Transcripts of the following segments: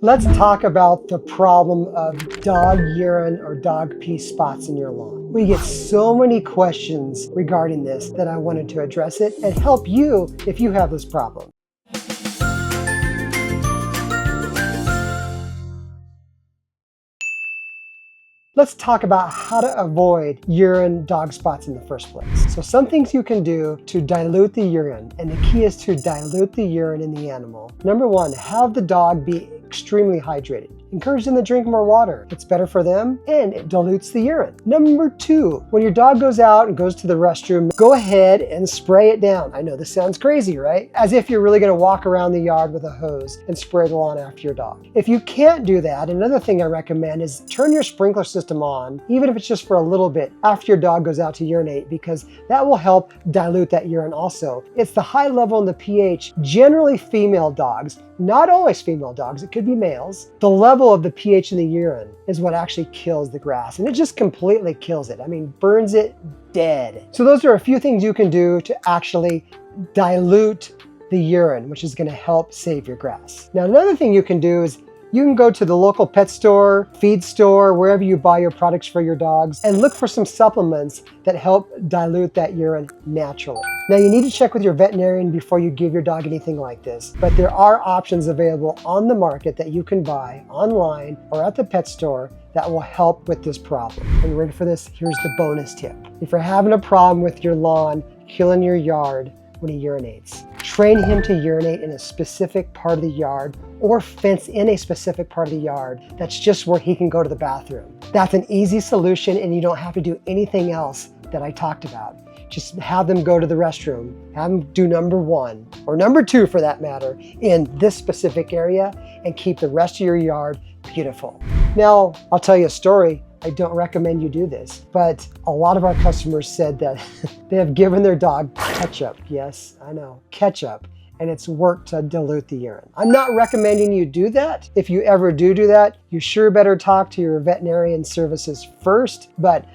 Let's talk about the problem of dog urine or dog pee spots in your lawn. We get so many questions regarding this that I wanted to address it and help you if you have this problem. Let's talk about how to avoid urine dog spots in the first place. So some things you can do to dilute the urine, and the key is to dilute the urine in the animal. Number one, have the dog be extremely hydrated. Encourage them to drink more water. It's better for them and it dilutes the urine. Number two, when your dog goes out and goes to the restroom, go ahead and spray it down. I know this sounds crazy, right? As if you're really gonna walk around the yard with a hose and spray the lawn after your dog. If you can't do that, another thing I recommend is turn your sprinkler system on, even if it's just for a little bit after your dog goes out to urinate, because that will help dilute that urine also. It's the high level in the pH, generally female dogs, not always female dogs, it could be males. The level of the pH in the urine is what actually kills the grass, and it just completely kills it. I mean, burns it dead. So those are a few things you can do to actually dilute the urine, which is gonna help save your grass. Now, another thing you can do is you can go to the local pet store, feed store, wherever you buy your products for your dogs, and look for some supplements that help dilute that urine naturally. Now, you need to check with your veterinarian before you give your dog anything like this, but there are options available on the market that you can buy online or at the pet store that will help with this problem. Are you ready for this? Here's the bonus tip. If you're having a problem with your lawn killing your yard when he urinates, train him to urinate in a specific part of the yard or fence in a specific part of the yard that's just where he can go to the bathroom. That's an easy solution and you don't have to do anything else that I talked about. Just have them go to the restroom, have them do number one, or number two for that matter, in this specific area and keep the rest of your yard beautiful. Now, I'll tell you a story. I don't recommend you do this, but a lot of our customers said that they have given their dog ketchup. Yes, I know, ketchup, and it's worked to dilute the urine. I'm not recommending you do that. If you ever do that, you sure better talk to your veterinarian services first, but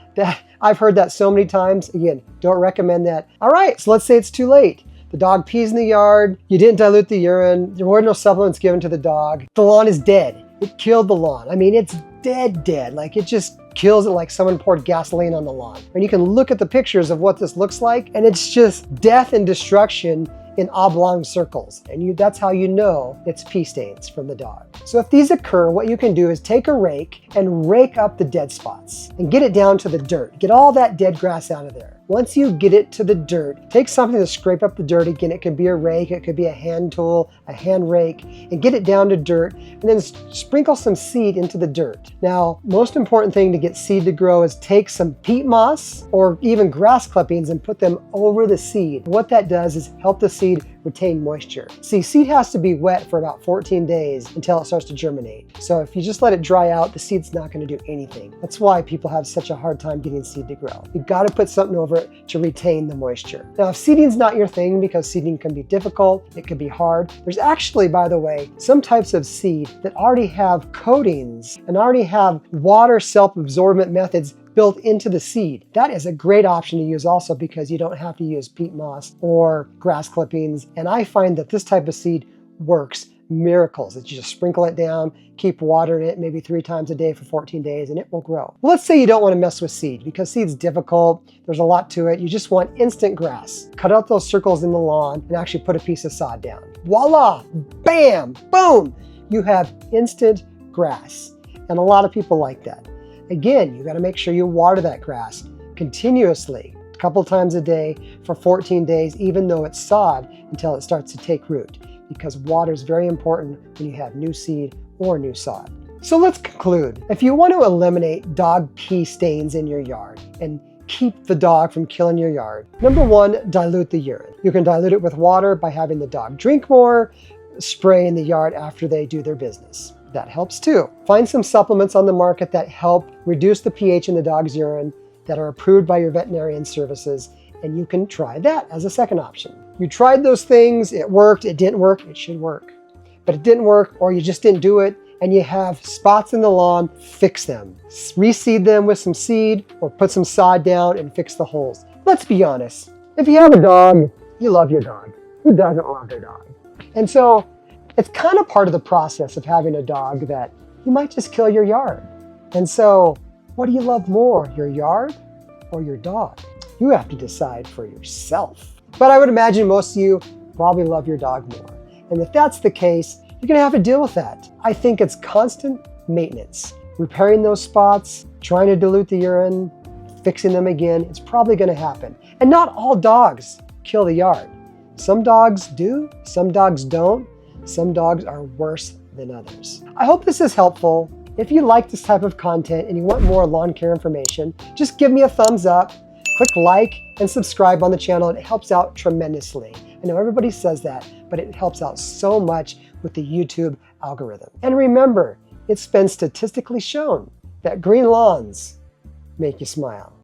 I've heard that so many times. Again, don't recommend that. All right, so let's say it's too late. The dog pees in the yard, you didn't dilute the urine, there were no supplements given to the dog. The lawn is dead. It killed the lawn. I mean, it's dead. Like it just kills it like someone poured gasoline on the lawn. And you can look at the pictures of what this looks like, and it's just death and destruction in oblong circles. And that's how you know it's pee stains from the dog. So if these occur, what you can do is take a rake and rake up the dead spots and get it down to the dirt. Get all that dead grass out of there. Once you get it to the dirt, take something to scrape up the dirt. Again, it could be a rake, it could be a hand tool, a hand rake, and get it down to dirt, and then sprinkle some seed into the dirt. Now, most important thing to get seed to grow is take some peat moss or even grass clippings and put them over the seed. What that does is help the seed retain moisture. See, seed has to be wet for about 14 days until it starts to germinate. So if you just let it dry out, the seed's not going to do anything. That's why people have such a hard time getting seed to grow. You've got to put something over it to retain the moisture. Now, if seeding's not your thing, because seeding can be difficult, it can be hard, there's actually, by the way, some types of seed that already have coatings and already have water self-absorbent methods built into the seed. That is a great option to use also, because you don't have to use peat moss or grass clippings. And I find that this type of seed works miracles. That you just sprinkle it down, keep watering it maybe 3 times a day for 14 days, and it will grow. Well, let's say you don't want to mess with seed because seed's difficult. There's a lot to it. You just want instant grass. Cut out those circles in the lawn and actually put a piece of sod down. Voila, bam, boom. You have instant grass. And a lot of people like that. Again, you got to make sure you water that grass continuously, a couple times a day for 14 days, even though it's sod, until it starts to take root, because water is very important when you have new seed or new sod. So let's conclude. If you want to eliminate dog pee stains in your yard and keep the dog from killing your yard, number one, dilute the urine. You can dilute it with water by having the dog drink more, spray in the yard after they do their business. That helps too. Find some supplements on the market that help reduce the pH in the dog's urine that are approved by your veterinarian services, and you can try that as a second option. You tried those things, it worked, it didn't work, it should work. But it didn't work, or you just didn't do it, and you have spots in the lawn, fix them. Reseed them with some seed or put some sod down and fix the holes. Let's be honest, if you have a dog, you love your dog. Who doesn't love their dog? And so It's kind of part of the process of having a dog that he might just kill your yard. And so, what do you love more, your yard or your dog? You have to decide for yourself. But I would imagine most of you probably love your dog more. And if that's the case, you're gonna have to deal with that. I think it's constant maintenance. Repairing those spots, trying to dilute the urine, fixing them again, it's probably gonna happen. And not all dogs kill the yard. Some dogs do, some dogs don't. Some dogs are worse than others. I hope this is helpful. If you like this type of content and you want more lawn care information, just give me a thumbs up, click like and subscribe on the channel. It helps out tremendously. I know everybody says that, but it helps out so much with the YouTube algorithm. And remember, it's been statistically shown that green lawns make you smile.